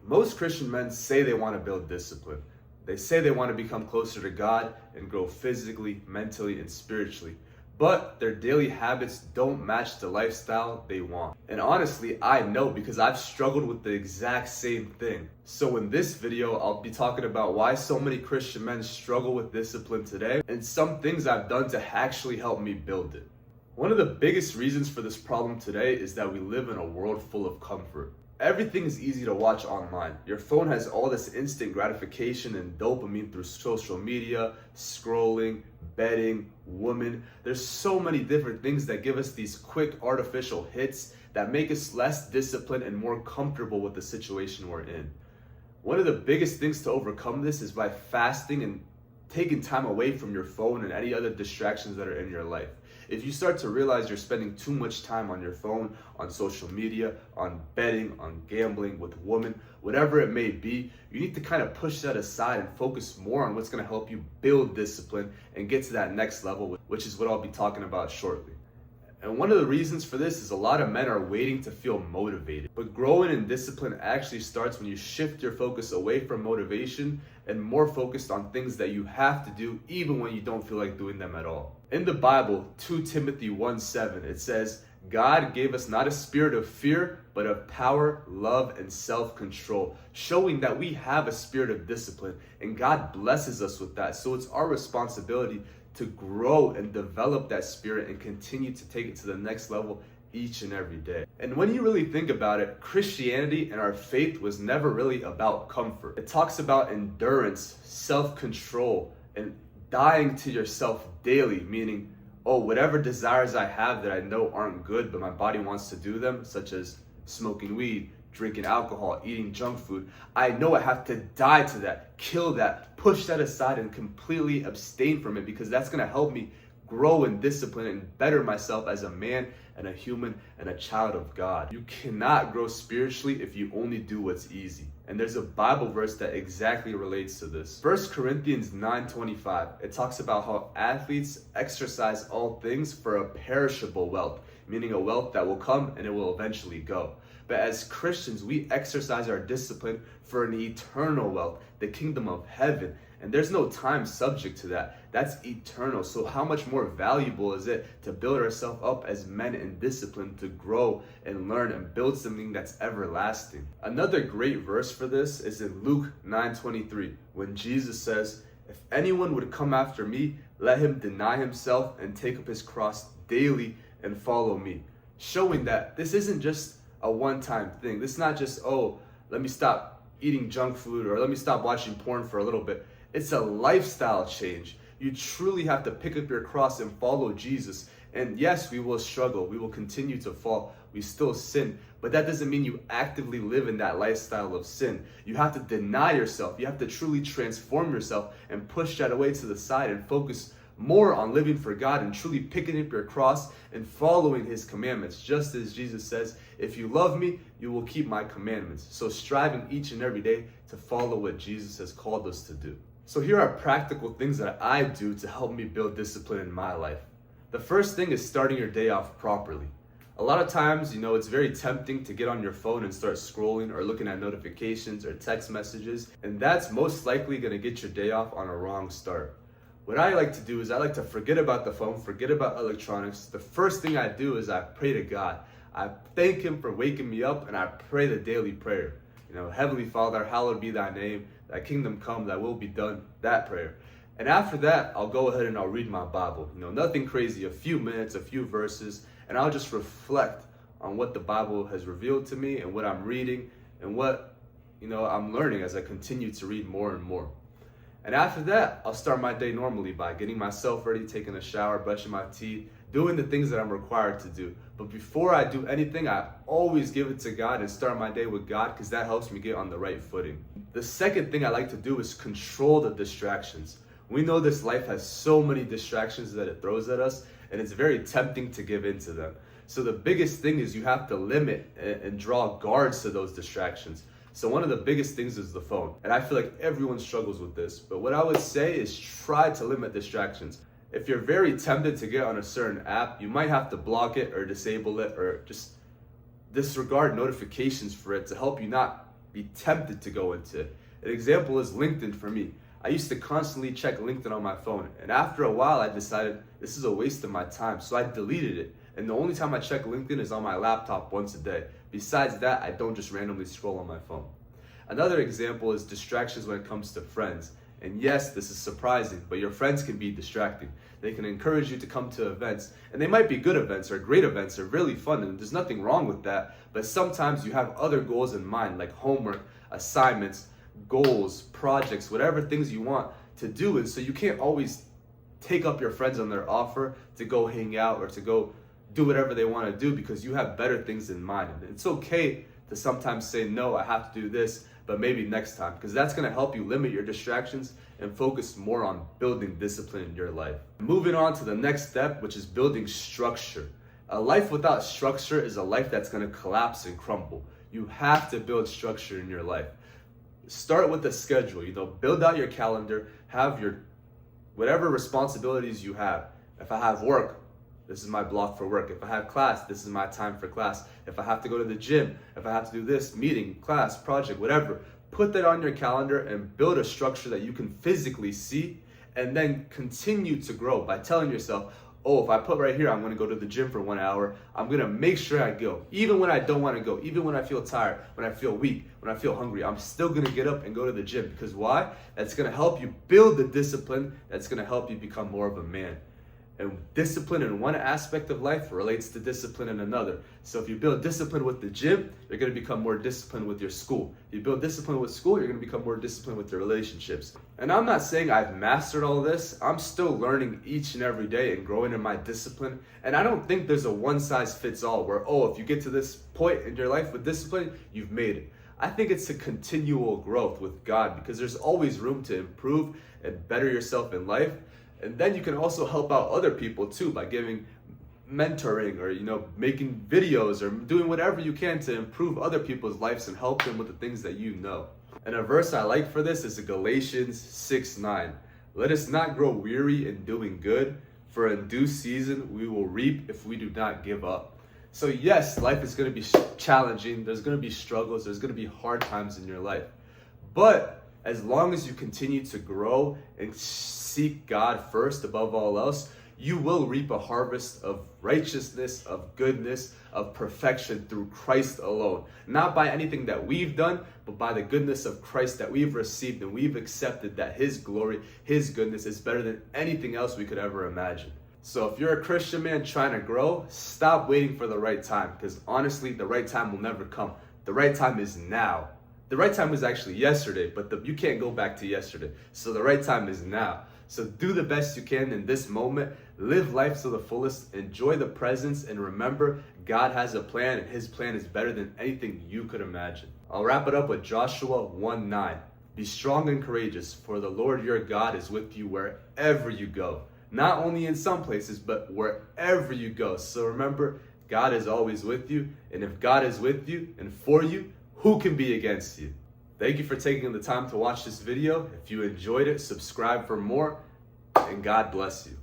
Most Christian men say they want to build discipline. They say they want to become closer to God and grow physically, mentally, and spiritually. But their daily habits don't match the lifestyle they want. And honestly, I know because I've struggled with the exact same thing. So in this video, I'll be talking about why so many Christian men struggle with discipline today and some things I've done to actually help me build it. One of the biggest reasons for this problem today is that we live in a world full of comfort. Everything is easy to watch online. Your phone has all this instant gratification and dopamine through social media, scrolling, betting, women. There's so many different things that give us these quick artificial hits that make us less disciplined and more comfortable with the situation we're in. One of the biggest things to overcome this is by fasting and taking time away from your phone and any other distractions that are in your life. If you start to realize you're spending too much time on your phone, on social media, on betting, on gambling, with women, whatever it may be, you need to kind of push that aside and focus more on what's going to help you build discipline and get to that next level, which is what I'll be talking about shortly. And one of the reasons for this is a lot of men are waiting to feel motivated. But growing in discipline actually starts when you shift your focus away from motivation and more focused on things that you have to do even when you don't feel like doing them at all. In the Bible, 2 Timothy 1:7, it says, God gave us not a spirit of fear, but of power, love, and self-control, showing that we have a spirit of discipline, and God blesses us with that. So it's our responsibility to grow and develop that spirit and continue to take it to the next level each and every day. And when you really think about it, Christianity and our faith was never really about comfort. It talks about endurance, self-control, and dying to yourself daily, meaning, whatever desires I have that I know aren't good, but my body wants to do them, such as smoking weed, drinking alcohol, eating junk food, I know I have to die to that, kill that, push that aside and completely abstain from it, because that's going to help me grow in discipline and better myself as a man and a human and a child of God. You cannot grow spiritually if you only do what's easy. And there's a Bible verse that exactly relates to this. 1 Corinthians 9:25, it talks about how athletes exercise all things for a perishable wealth, meaning a wealth that will come and it will eventually go. But as Christians, we exercise our discipline for an eternal wealth, the kingdom of heaven. And there's no time subject to that. That's eternal. So how much more valuable is it to build ourselves up as men in discipline to grow and learn and build something that's everlasting? Another great verse for this is in Luke 9:23, when Jesus says, if anyone would come after me, let him deny himself and take up his cross daily and follow me. Showing that this isn't just a one-time thing. This is not just, let me stop eating junk food or let me stop watching porn for a little bit. It's a lifestyle change. You truly have to pick up your cross and follow Jesus. And yes, we will struggle. We will continue to fall. We still sin. But that doesn't mean you actively live in that lifestyle of sin. You have to deny yourself. You have to truly transform yourself and push that away to the side and focus more on living for God and truly picking up your cross and following his commandments. Just as Jesus says, if you love me, you will keep my commandments. So striving each and every day to follow what Jesus has called us to do. So here are practical things that I do to help me build discipline in my life. The first thing is starting your day off properly. A lot of times, it's very tempting to get on your phone and start scrolling or looking at notifications or text messages, and that's most likely going to get your day off on a wrong start. What I like to do is I like to forget about the phone, forget about electronics. The first thing I do is I pray to God. I thank him for waking me up and I pray the daily prayer. Heavenly Father, hallowed be thy name, thy kingdom come, thy will be done, that prayer. And after that, I'll go ahead and I'll read my Bible. Nothing crazy, a few minutes, a few verses, and I'll just reflect on what the Bible has revealed to me and what I'm reading and what, I'm learning as I continue to read more and more. And after that, I'll start my day normally by getting myself ready, taking a shower, brushing my teeth, doing the things that I'm required to do. But before I do anything, I always give it to God and start my day with God, because that helps me get on the right footing. The second thing I like to do is control the distractions. We know this life has so many distractions that it throws at us, and it's very tempting to give in to them. So the biggest thing is you have to limit and draw guards to those distractions. So one of the biggest things is the phone. And I feel like everyone struggles with this. But what I would say is try to limit distractions. If you're very tempted to get on a certain app, you might have to block it or disable it or just disregard notifications for it to help you not be tempted to go into it. An example is LinkedIn for me. I used to constantly check LinkedIn on my phone, and after a while I decided this is a waste of my time, so I deleted it. And the only time I check LinkedIn is on my laptop once a day. Besides that, I don't just randomly scroll on my phone. Another example is distractions when it comes to friends. And yes, this is surprising, but your friends can be distracting. They can encourage you to come to events, and they might be good events or great events or really fun, and there's nothing wrong with that. But sometimes you have other goals in mind, like homework, assignments, goals, projects, whatever things you want to do. And so you can't always take up your friends on their offer to go hang out or to go do whatever they want to do, because you have better things in mind. And it's okay to sometimes say, no, I have to do this, but maybe next time, because that's going to help you limit your distractions and focus more on building discipline in your life. Moving on to the next step, which is building structure. A life without structure is a life that's going to collapse and crumble. You have to build structure in your life. Start with a schedule, build out your calendar, have your whatever responsibilities you have. If I have work, this is my block for work. If I have class, this is my time for class. If I have to go to the gym, if I have to do this, meeting, class, project, whatever, put that on your calendar and build a structure that you can physically see, and then continue to grow by telling yourself, oh, if I put right here, I'm going to go to the gym for 1 hour, I'm going to make sure I go. Even when I don't want to go, even when I feel tired, when I feel weak, when I feel hungry, I'm still going to get up and go to the gym. Because why? That's going to help you build the discipline that's going to help you become more of a man. And discipline in one aspect of life relates to discipline in another. So if you build discipline with the gym, you're going to become more disciplined with your school. If you build discipline with school, you're going to become more disciplined with your relationships. And I'm not saying I've mastered all this. I'm still learning each and every day and growing in my discipline. And I don't think there's a one size fits all where, oh, if you get to this point in your life with discipline, you've made it. I think it's a continual growth with God, because there's always room to improve and better yourself in life. And then you can also help out other people too by giving mentoring or making videos or doing whatever you can to improve other people's lives and help them with the things that you know. And a verse I like for this is Galatians 6:9. Let us not grow weary in doing good, for in due season we will reap if we do not give up. So yes, life is going to be challenging. There's going to be struggles. There's going to be hard times in your life. But as long as you continue to grow and seek God first above all else, you will reap a harvest of righteousness, of goodness, of perfection through Christ alone. Not by anything that we've done, but by the goodness of Christ that we've received, and we've accepted that His glory, His goodness is better than anything else we could ever imagine. So if you're a Christian man trying to grow, stop waiting for the right time, because honestly, the right time will never come. The right time is now. The right time was actually yesterday, but you can't go back to yesterday. So the right time is now. So do the best you can in this moment. Live life to the fullest. Enjoy the presence. And remember, God has a plan, and His plan is better than anything you could imagine. I'll wrap it up with Joshua 1:9. Be strong and courageous, for the Lord your God is with you wherever you go. Not only in some places, but wherever you go. So remember, God is always with you. And if God is with you and for you, who can be against you? Thank you for taking the time to watch this video. If you enjoyed it, subscribe for more, and God bless you.